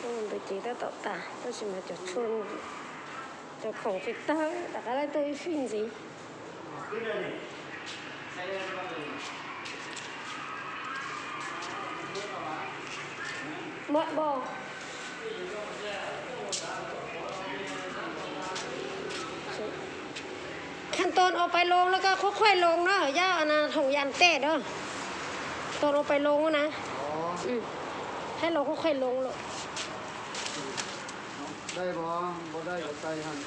tôi chỉ đã tạo tả tôi chỉ là cho chôn cho khổng phịch tơ đã cái này tôi phim gì mọi bòขั้นตอนเอาไปลงแล้วก็ค่อยๆลงเนาะย่าอันนะถงยันเตะเด้อตอนเอาไปลงนะให้เราค่อยๆลงเลยได้บ่ได้ก็ใส่หั่น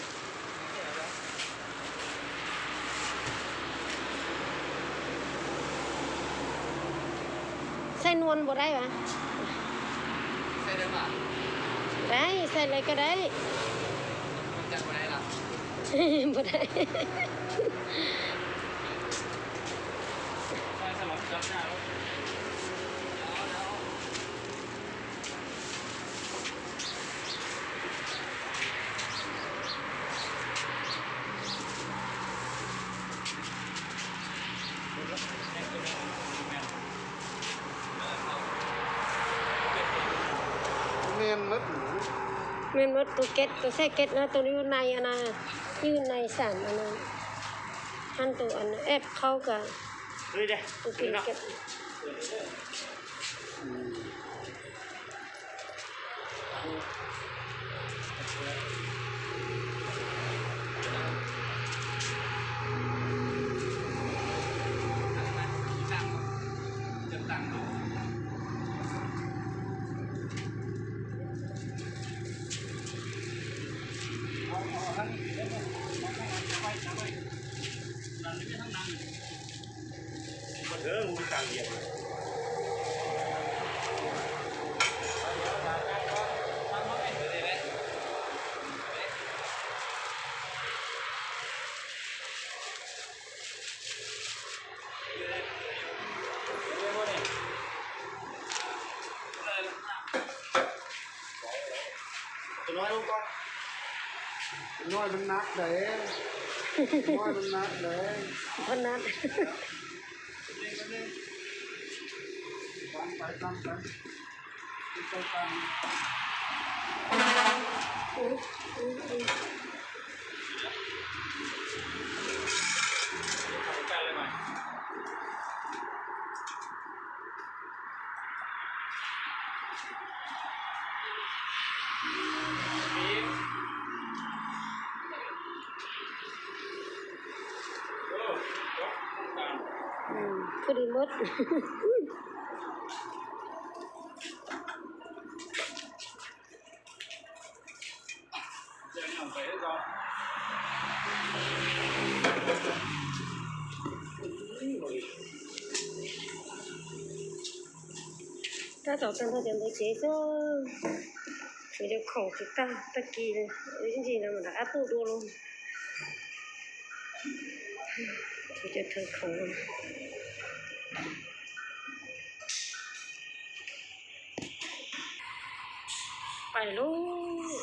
ใส่นวลบ่ได้ปะใส่ได้ป่ะได้ใส่อะไรก็ได้จัดบ่ได้ล่ะบ่ได้ใส่สลับจับหน้าแล้วเมนมัดแม่นว่าตัวเก็ตตัวใส่เก็ตนะตัวนี้ในอันน่ะยืนในสามอันนั้นหั่นตัวอันแอบเข้ากับตัวกินเก็ตมูต่างเดียวตัวน้อยลงก่อนน้อยมันนักเลยน้อยมันนักเลยพนัดตามไปตามไปตามคือดีมดถ้า早上他点的节奏所以就口就大鸡了因此呢我打不多了我就特口了ไปลูก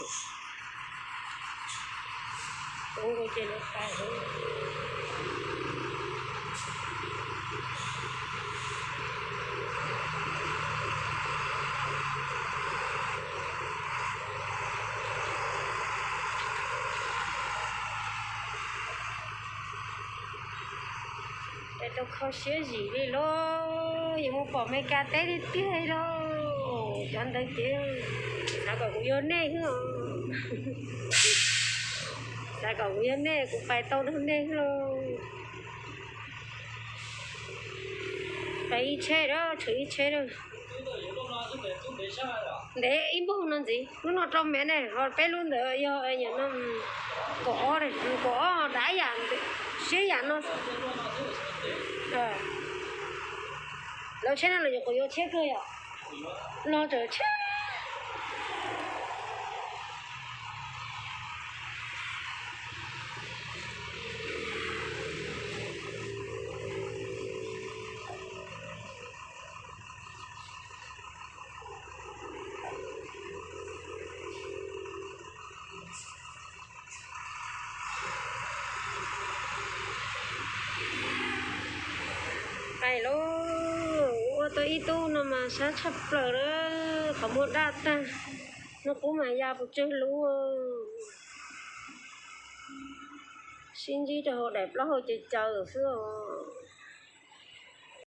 โอ้ยเจ๊เลยไปลูกแต่ต้องเขาเสียสีเลยลูกยังไม่บอกไม่กล้าเต้นเตี้ยลูกจันได้เตี้ยsao cậu cũng nhớ nè hả sao cậu cũng nhớ nè cũng phải tao hơn nè luôn phải chơi đó thử chơi đó để im bụng làm gì lúc nào trong mẹ này rồi bé luôn được do nhà nó cỏ này cỏ đá dàn xé dàn nó lâu chơi nó là có yêu chết cơ à lo chờ chết phải luôn tôi ít tu mà sát chập lỡ đó có một đợt ta nó cũng mà ra một chơi lú xin gì cho họ đẹp lắm họ chơi chờ ở phía